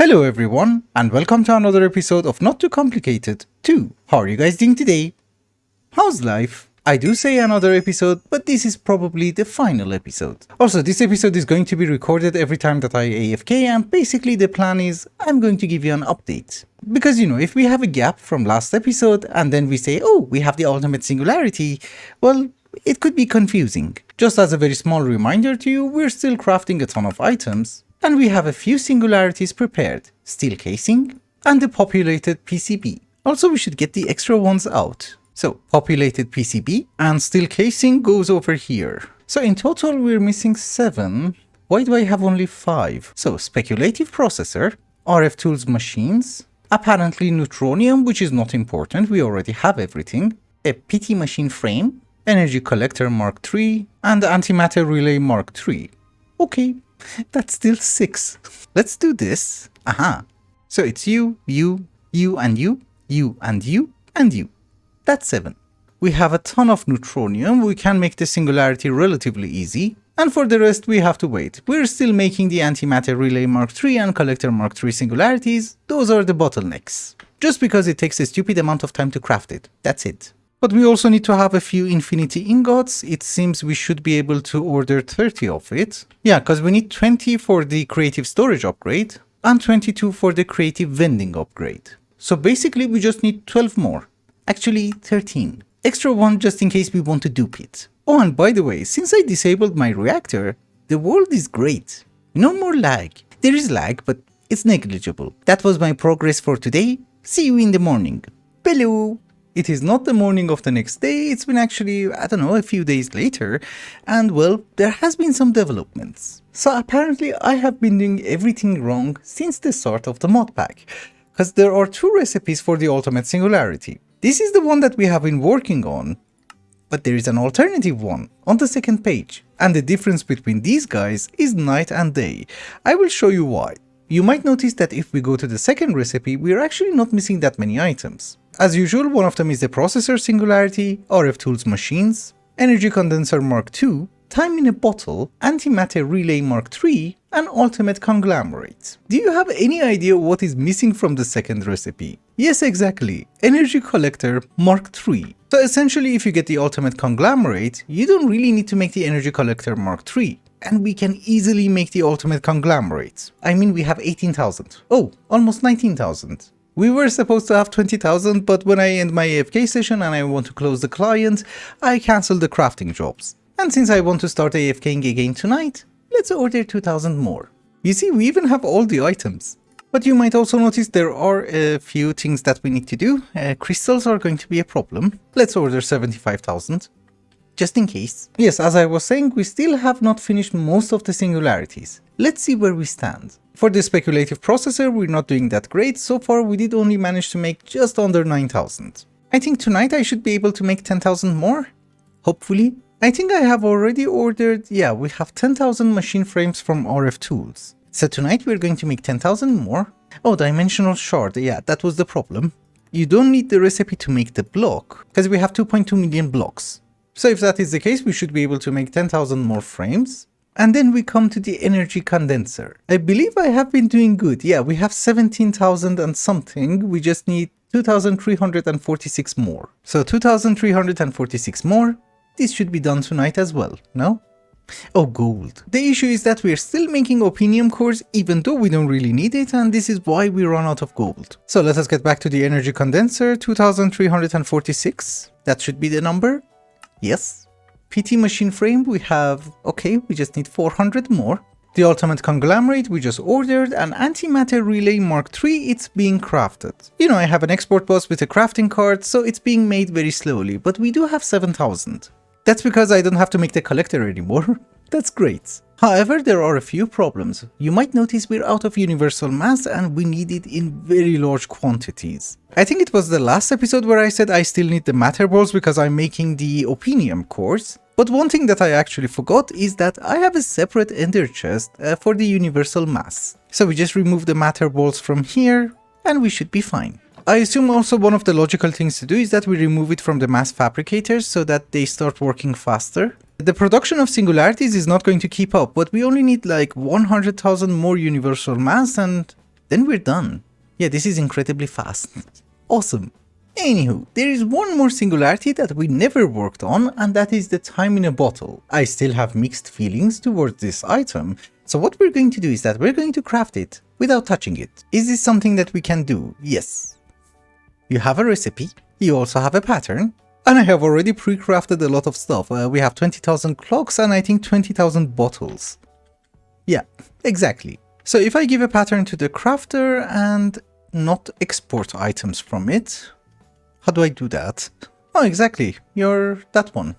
Hello everyone, and welcome to another episode of Not Too Complicated 2. How are you guys doing today? How's life? I do say another episode, but this is probably the final episode. Also, this episode is going to be recorded every time that I AFK, and basically the plan is I'm going to give you an update. Because if we have a gap from last episode and then we say, oh, we have the ultimate singularity, well, it could be confusing. Just as a very small reminder to you, we're still crafting a ton of items. And we have a few singularities prepared, steel casing and the populated PCB. Also, we should get the extra ones out. So, populated PCB and steel casing goes over here. So in total we're missing 7. Why do I have only 5? So, speculative processor, RF tools machines, apparently neutronium, which is not important, we already have everything, a PT machine frame, energy collector Mark III, and antimatter relay Mark III. Okay. That's still 6. Let's do this. Aha. So it's you, and you, and you, and you. That's 7. We have a ton of neutronium. We can make the singularity relatively easy. And for the rest, we have to wait. We're still making the antimatter relay Mark III and collector Mark III singularities. Those are the bottlenecks. Just because it takes a stupid amount of time to craft it. That's it. But we also need to have a few infinity ingots. It seems we should be able to order 30 of it. Yeah, because we need 20 for the creative storage upgrade and 22 for the creative vending upgrade. So basically we just need 12 more. Actually 13. Extra one just in case we want to dupe it. Oh, and by the way, since I disabled my reactor, the world is great. No more lag. There is lag, but it's negligible. That was my progress for today. See you in the morning. Hello. It is not the morning of the next day, it's been actually, I don't know, a few days later, and well, there has been some developments. So apparently I have been doing everything wrong since the start of the modpack, because there are 2 recipes for the ultimate singularity. This is the one that we have been working on, but there is an alternative one on the second page, and the difference between these guys is night and day. I will show you why. You might notice that if we go to the second recipe, we are actually not missing that many items. As usual, one of them is the processor singularity, RF tools machines, energy condenser Mark II, time in a bottle, antimatter relay Mark III, and ultimate conglomerate. Do you have any idea what is missing from the second recipe? Yes, exactly, energy collector Mark III. So essentially, if you get the ultimate conglomerate, you don't really need to make the energy collector Mark III. And we can easily make the ultimate conglomerate. I mean, we have 18,000. Oh, almost 19,000. We were supposed to have 20,000, but when I end my AFK session and I want to close the client, I cancel the crafting jobs. And since I want to start AFKing again tonight, let's order 2,000 more. You see, we even have all the items. But you might also notice there are a few things that we need to do. Crystals are going to be a problem. Let's order 75,000. Just in case. Yes, as I was saying, we still have not finished most of the singularities. Let's see where we stand. For the speculative processor, we're not doing that great. So far, we did only manage to make just under 9,000. I think tonight I should be able to make 10,000 more. Hopefully. I think I have already ordered, yeah, we have 10,000 machine frames from RF tools. So tonight we're going to make 10,000 more. Oh, dimensional shard, yeah, that was the problem. You don't need the recipe to make the block, because we have 2.2 million blocks. So if that is the case, we should be able to make 10,000 more frames. And then we come to the energy condenser. I believe I have been doing good. Yeah, we have 17,000 and something. We just need 2,346 more. So 2,346 more. This should be done tonight as well, no? Oh, gold. The issue is that we are still making opinium cores even though we don't really need it, and this is why we run out of gold. So let us get back to the energy condenser, 2,346. That should be the number. Yes. PT machine frame we have, okay, we just need 400 more. The ultimate conglomerate we just ordered, and antimatter relay Mark III, it's being crafted. I have an export bus with a crafting card, so it's being made very slowly, but we do have 7,000. That's because I don't have to make the collector anymore. That's great. However, there are a few problems. You might notice we're out of universal mass and we need it in very large quantities. I think it was the last episode where I said I still need the matter balls because I'm making the opinium cores. But one thing that I actually forgot is that I have a separate ender chest for the universal mass. So we just remove the matter balls from here and we should be fine. I assume also one of the logical things to do is that we remove it from the mass fabricators so that they start working faster. The production of singularities is not going to keep up, but we only need like 100,000 more universal mass and Then we're done. Yeah, this is incredibly fast. Awesome. Anywho, there is one more singularity that we never worked on, and that is the time in a bottle. I still have mixed feelings towards this item, so what we're going to do is that we're going to craft it without touching it. Is this something that we can do? Yes. You have a recipe, you also have a pattern, and I have already pre-crafted a lot of stuff. We have 20,000 clocks and I think 20,000 bottles. Yeah, exactly. So if I give a pattern to the crafter and not export items from it, how do I do that? Oh, exactly, you're that one.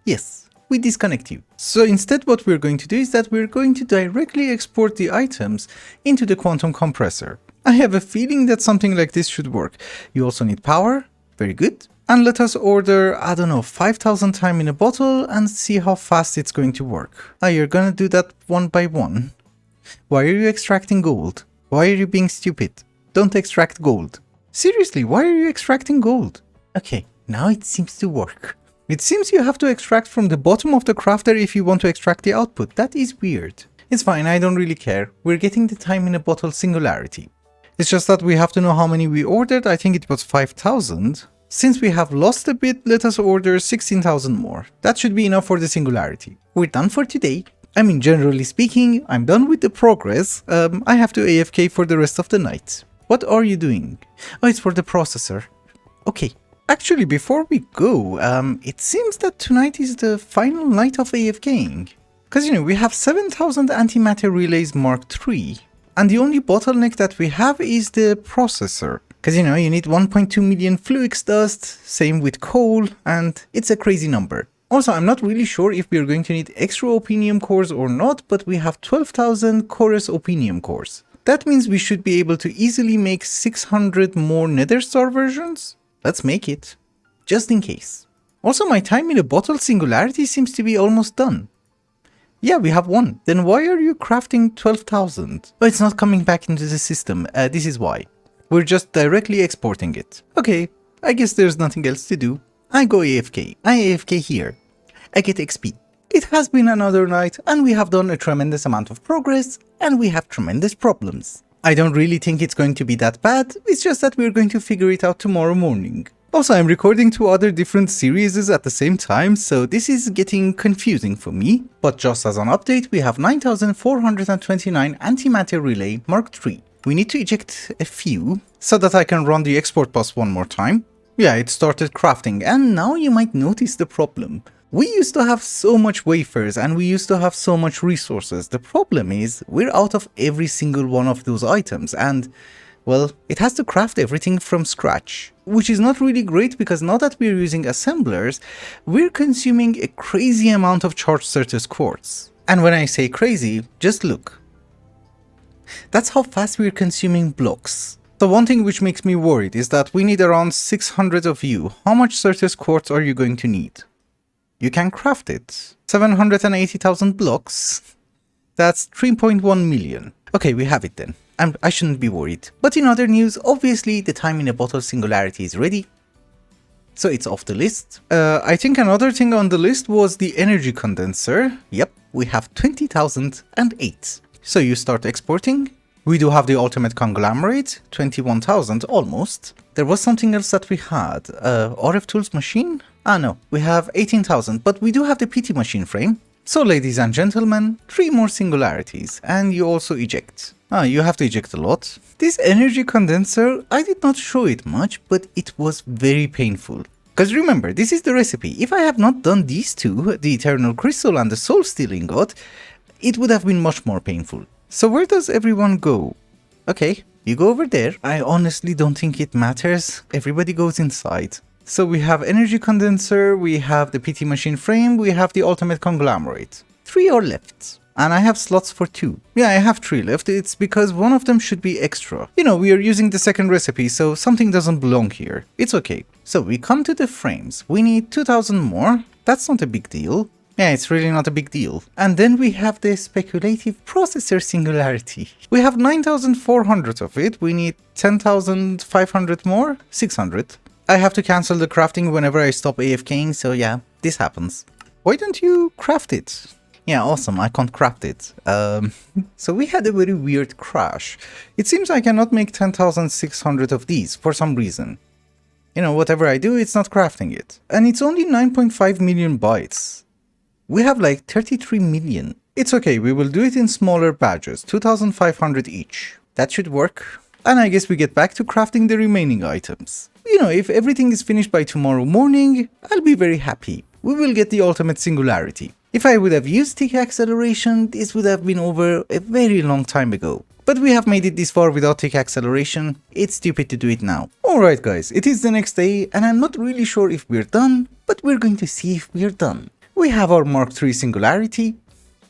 Yes, we disconnect you. So instead what we're going to do is that we're going to directly export the items into the quantum compressor. I have a feeling that something like this should work. You also need power, very good. And let us order, I don't know, 5,000 time in a bottle and see how fast it's going to work. Ah, you're gonna do that one by one. Why are you extracting gold? Why are you being stupid? Don't extract gold. Seriously, why are you extracting gold? Okay, now it seems to work. It seems you have to extract from the bottom of the crafter if you want to extract the output. That is weird. It's fine, I don't really care. We're getting the time in a bottle singularity. It's just that we have to know how many we ordered. I think it was 5,000. Since we have lost a bit, let us order 16,000 more. That should be enough for the singularity. We're done for today. I mean, generally speaking, I'm done with the progress. I have to AFK for the rest of the night. What are you doing? Oh, it's for the processor. Okay. Actually, before we go, it seems that tonight is the final night of AFKing. Because, you know, we have 7,000 antimatter relays Mark III. And the only bottleneck that we have is the processor. Because, you know, you need 1.2 million fluix dust, same with coal, and it's a crazy number. Also, I'm not really sure if we're going to need extra opinium cores or not, but we have 12,000 chorus opinium cores. That means we should be able to easily make 600 more nether star versions. Let's make it, just in case. Also, my time in a bottle singularity seems to be almost done. Yeah, we have one. Then why are you crafting 12,000? Oh, it's not coming back into the system. This is why. We're just directly exporting it. Okay, I guess there's nothing else to do. I go AFK. I AFK here. I get XP. It has been another night and we have done a tremendous amount of progress and we have tremendous problems. I don't really think it's going to be that bad, it's just that we're going to figure it out tomorrow morning. Also, I'm recording 2 other different series at the same time, so this is getting confusing for me. But just as an update, we have 9,429 antimatter relay Mark III. We need to eject a few so that I can run the export bus one more time. Yeah, it started crafting and now you might notice the problem. We used to have so much wafers and we used to have so much resources. The problem is we're out of every single one of those items and, well, it has to craft everything from scratch. Which is not really great because now that we're using assemblers, we're consuming a crazy amount of charged Certus quartz. And when I say crazy, just look. That's how fast we're consuming blocks. So one thing which makes me worried is that we need around 600 of you. How much Certus quartz are you going to need? You can craft it. 780,000 blocks. That's 3.1 million. Okay, we have it then. I shouldn't be worried. But in other news, obviously the time in a bottle singularity is ready. So it's off the list. I think another thing on the list was the energy condenser. Yep, we have 20,008. So you start exporting. We do have the ultimate conglomerate, 21,000 almost. There was something else that we had. RF tools machine? Ah no, we have 18,000, but we do have the PT machine frame. So ladies and gentlemen, 3 more singularities, and you also eject. Ah, you have to eject a lot. This energy condenser, I did not show it much, but it was very painful. Because remember, this is the recipe. If I have not done these two, the eternal crystal and the soul stealing god, it would have been much more painful. So where does everyone go? Okay, you go over there. I honestly don't think it matters. Everybody goes inside. So we have energy condenser, we have the PT machine frame, we have the ultimate conglomerate. 3 are left. And I have slots for 2. Yeah, I have 3 left. It's because one of them should be extra. You know, we are using the second recipe, so something doesn't belong here. It's okay. So we come to the frames. We need 2,000 more. That's not a big deal. Yeah, it's really not a big deal. And then we have the speculative processor singularity. We have 9,400 of it. We need 10,500 more. 600. I have to cancel the crafting whenever I stop AFKing, so yeah, this happens. Why don't you craft it? Yeah, awesome, I can't craft it. So we had a very weird crash. It seems I cannot make 10,600 of these for some reason. You know, whatever I do, it's not crafting it. And it's only 9.5 million bytes. We have like 33 million. It's okay, we will do it in smaller batches, 2,500 each. That should work. And I guess we get back to crafting the remaining items. You know, if everything is finished by tomorrow morning, I'll be very happy. We will get the ultimate singularity. If I would have used tick acceleration, this would have been over a very long time ago. But we have made it this far without tick acceleration, it's stupid to do it now. Alright guys, it is the next day and I'm not really sure if we're done, but we're going to see if we're done. We have our Mark III singularity.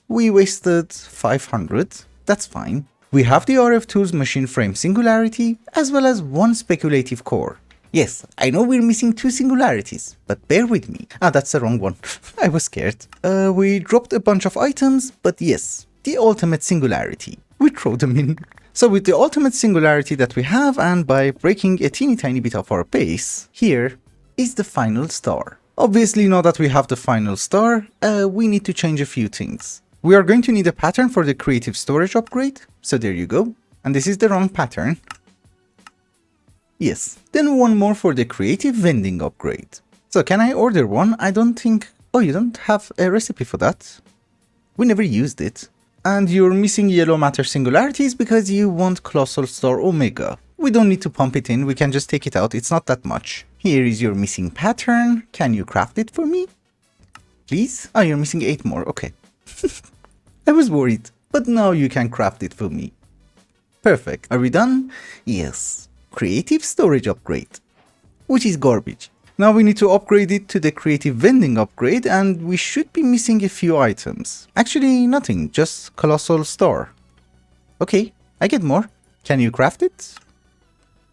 We wasted 500, that's fine. We have the RF Tools machine frame singularity, as well as one speculative core. Yes, I know we're missing 2 singularities, but bear with me. Ah, that's the wrong one. I was scared. We dropped a bunch of items, but yes, the ultimate singularity. We throw them in. So with the ultimate singularity that we have, and by breaking a teeny tiny bit of our base, here is the final star. Obviously, now that we have the final star, we need to change a few things. We are going to need a pattern for the creative storage upgrade, so there you go. And this is the wrong pattern. Yes, then one more for the creative vending upgrade. So can I order one? I don't think... Oh, you don't have a recipe for that? We never used it. And you're missing yellow matter singularities because you want Colossal Star Omega. We don't need to pump it in, we can just take it out, it's not that much. Here is your missing pattern, can you craft it for me? Please? Oh, you're missing 8 more, okay. I was worried, but now you can craft it for me. Perfect. Are we done? Yes. Creative storage upgrade, which is garbage. Now we need to upgrade it to the creative vending upgrade and we should be missing a few items. Actually nothing, just Colossal Star. Okay, I get more. Can you craft it?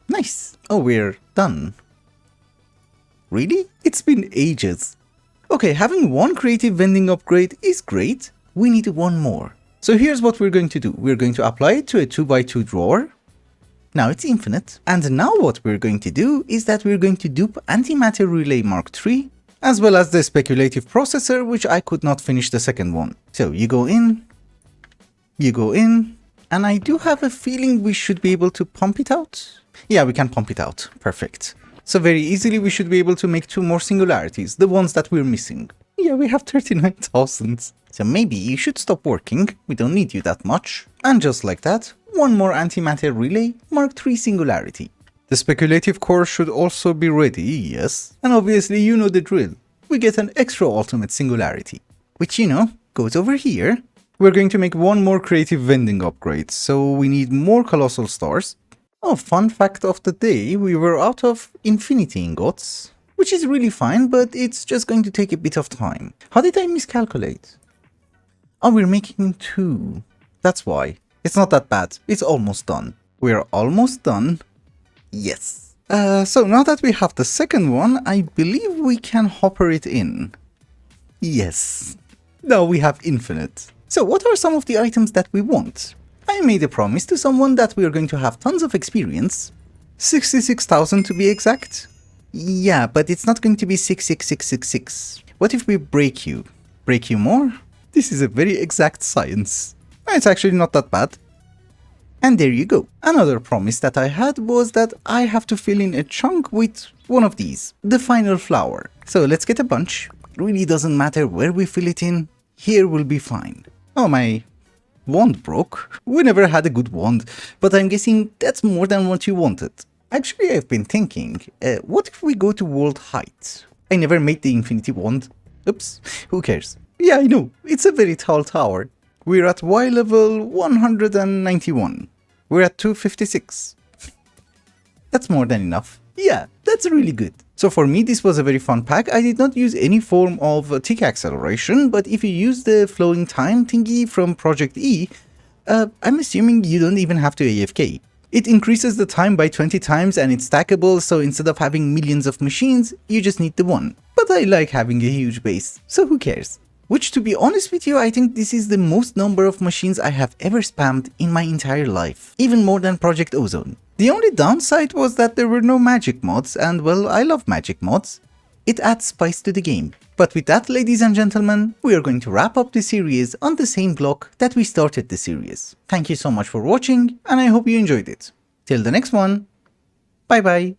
Nice. Oh, we're done. Really? It's been ages. Okay, having one creative vending upgrade is great. We need one more. So here's what we're going to do. We're going to apply it to a 2x2 drawer. Now it's infinite. And now what we're going to do is that we're going to dupe Antimatter Relay Mark III, as well as the speculative processor, which I could not finish the second one. So you go in, and I do have a feeling we should be able to pump it out. Yeah, we can pump it out. Perfect. So very easily we should be able to make 2 more singularities, the ones that we're missing. Yeah, we have 39,000. So maybe you should stop working, we don't need you that much. And just like that, one more antimatter relay, Mark III singularity. The speculative core should also be ready, yes. And obviously you know the drill. We get an extra ultimate singularity, which you know, goes over here. We're going to make one more creative vending upgrade, so we need more colossal stars. Oh, fun fact of the day, we were out of infinity ingots, which is really fine, but it's just going to take a bit of time. How did I miscalculate? Oh, we're making 2. That's why. It's not that bad. It's almost done. We're almost done. Yes. So now that we have the second one, I believe we can hopper it in. Yes. Now we have infinite. So what are some of the items that we want? I made a promise to someone that we are going to have tons of experience. 66,000 to be exact. Yeah, but it's not going to be 66666. What if we break you? Break you more? This is a very exact science. It's actually not that bad. And there you go. Another promise that I had was that I have to fill in a chunk with one of these, the final flower. So let's get a bunch. Really doesn't matter where we fill it in. Here will be fine. Oh, my wand broke. We never had a good wand, but I'm guessing that's more than what you wanted. Actually, I've been thinking, what if we go to world height? I never made the infinity wand. Oops, who cares? Yeah, I know, it's a very tall tower. We're at Y level 191. We're at 256. That's more than enough. Yeah, that's really good. So for me, this was a very fun pack. I did not use any form of tick acceleration, but if you use the flowing time thingy from Project E, I'm assuming you don't even have to AFK. It increases the time by 20 times and it's stackable, so instead of having millions of machines, you just need the one. But I like having a huge base, so who cares? Which, to be honest with you, I think this is the most number of machines I have ever spammed in my entire life, even more than Project Ozone. The only downside was that there were no magic mods, and well, I love magic mods. It adds spice to the game. But with that, ladies and gentlemen, we are going to wrap up the series on the same block that we started the series. Thank you so much for watching, and I hope you enjoyed it. Till the next one, bye bye.